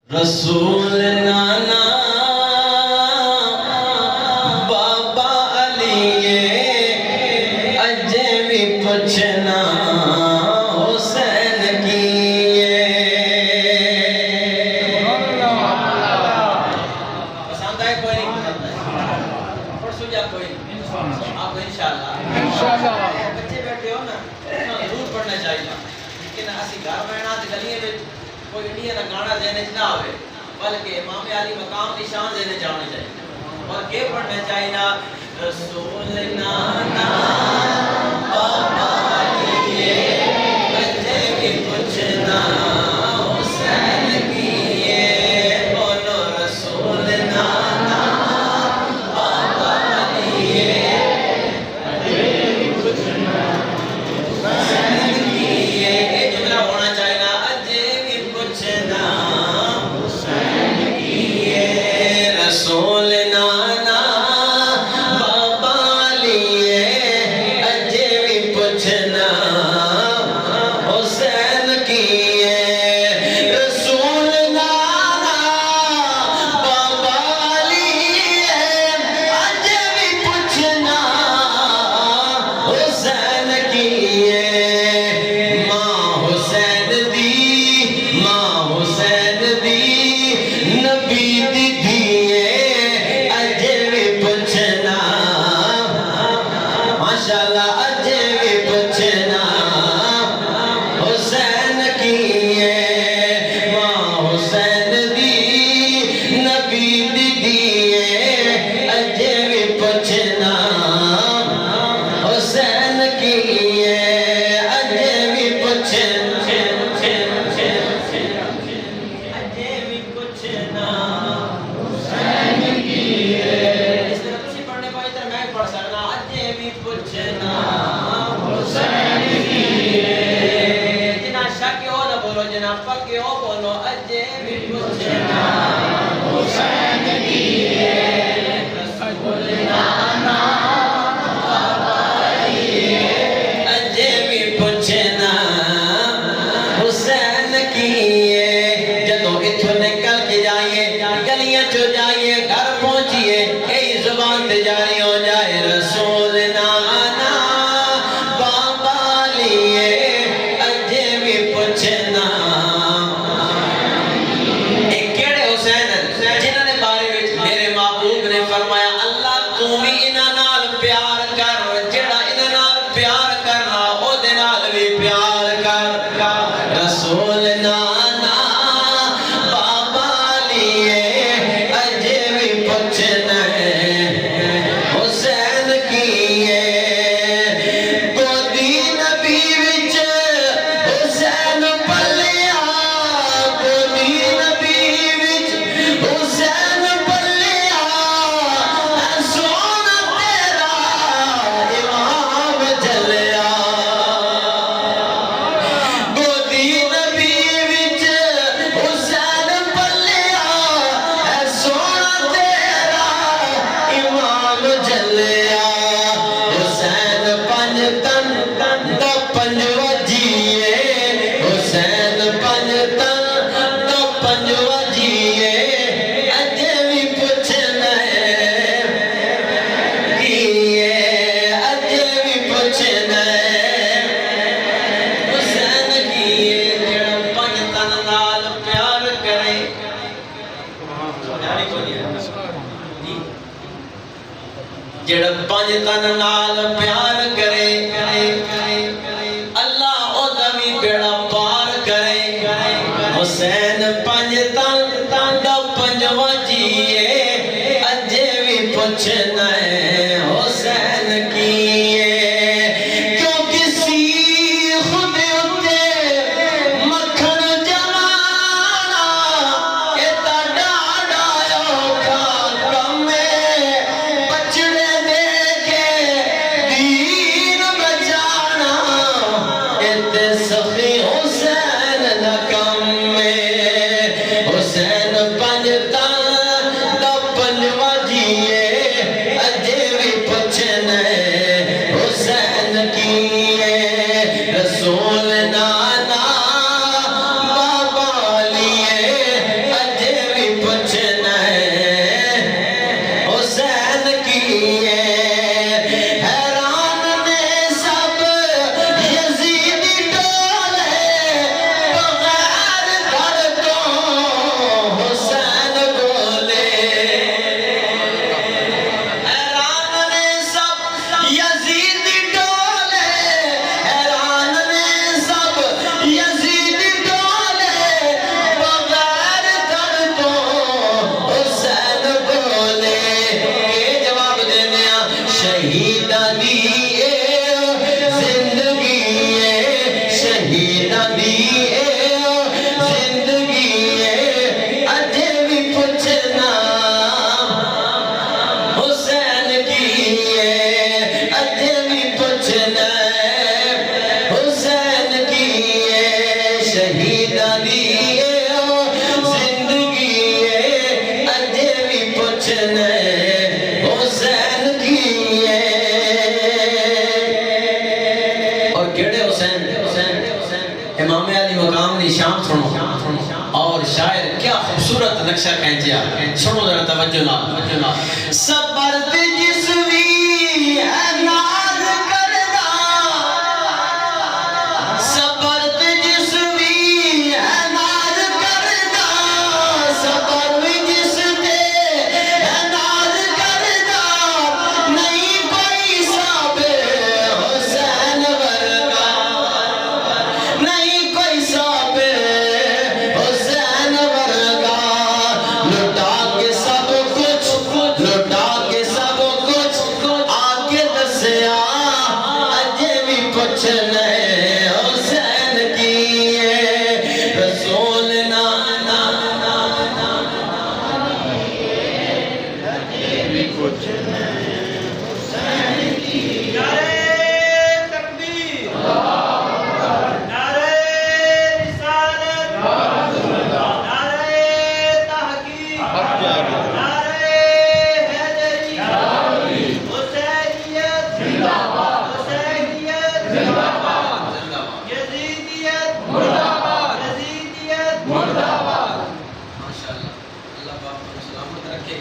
رسول نانا بابا علی اجے بھی پوچھنا حسین کی پسند آئے کوئی نہیں پسند آئے پڑھ سو جا کوئی نہیں آپ کو انشاءاللہ بچے بیٹھے ہو نا ضرور پڑھنا چاہیے لیکن اسی گھر بیٹھنا تے گلیاں وچ کوئی انڈیا کا گانا دینے نہ ہوئے بلکہ امام علی مقام نشان دینے جانے چاہیے اور یہ پڑھنا چاہیے نا رسول نانا بابا علی اجے بھی پوچھنا حسین کی بولو رسول نانا بابا علی اجے بھی پوچھنا حسین کی یہ جملہ ہونا چاہیے نا اجے بھی پوچھنا حسین کی رسول نانا بابا علی اجے بھی پوچھنا حسین کی رسول نانا بابا علی اجے بھی پوچھنا حسین کی ماں حسین دی نبی دی دیئے اجے بھی پوچھنا ماشاءاللہ اجے بھی پوچھنا حسین کی ماں حسین دی نبی دی دیئے اجے بھی پوچھنا حسین کی اجے بھی پوچھنا اجے بھی پوچھنا حسین کی اس طرح تسی پڑھنے کو ادھر میں پڑھ سکنا اجے بھی پوچھنا حسین کی جنا شک ہو نہ بولو جنا پک ہو بولو اجے بھی پوچھنا حسین کی رسول نانا بابا علی اجے بھی پوچھنا حسین کی جدو اتھو نکل کے جائیے گلیاں چو جائیے گھر پہنچیے ای زبان تے جاری ہو جائے رسول نانا بابا علی اجے بھی پوچھنا ایک کیڑے حسین جنہوں نے بارے میں میرے محبوب نے فرمایا اللہ تو بھی انہاں نال پیار کر جڑا انہاں نال پیار کرنا او دے نال بھی پیار کر رسول نانا بابا علی اجے بھی پوچھنا حسین کی گودی نبی وچ حسین پلیا گودی نبی وچ حسین پلیا اے سونا تیرا امام جلیا گودی نبی وچ حسین پلیا اے سونا تیرا امام جلیا حسین پنج تن دا پنجواں جیے حسین پنج تن دا پنجواں جیے اجے بھی پوچھنا کیے اجے بھی پوچھنا حسین کیے جڑا پنج تن نال پیار کرے جڑا پنج تن نال پیار کرے اللہ او دا بھی بیڑا پار کرے حسین پنج تن دا پنجواں جیے اجے بھی پوچھنا ہے حسین کی کیوں کسی خود اتے مکھن جمانا ایتا ڈاڈا اوکھا کم بچڑے دے کے دین بچانا ایتے سخی حسین دا کم شاعر کیا خوبصورت نقشہ کھینچیا، سنو ذرا توجہ نہ. صبر جس بھی ہے ناز کردہ، صبر جس بھی ہے ناز کردہ، صبر جس تے ہے ناز کردہ، نہیں کوئی صاحب حسین ورگا، نہیں کوئی صاحب حسین ورگا. لٹا کے سب کچھ، لٹا کے سب کچھ آ کے دسیا، اجے بھی کچھ نہیں حسین کیے. رسول اجے بھی کچھ نہیں حسین کیے. نعرہ تکبیر، نعرہ رسالت، نعرہ تحقیق، نعرہ حیدری، حسینیت، حسینیت، یزیدیت، یزیدیت. ماشاءاللہ، اللہ پاک کو سلامت رکھے.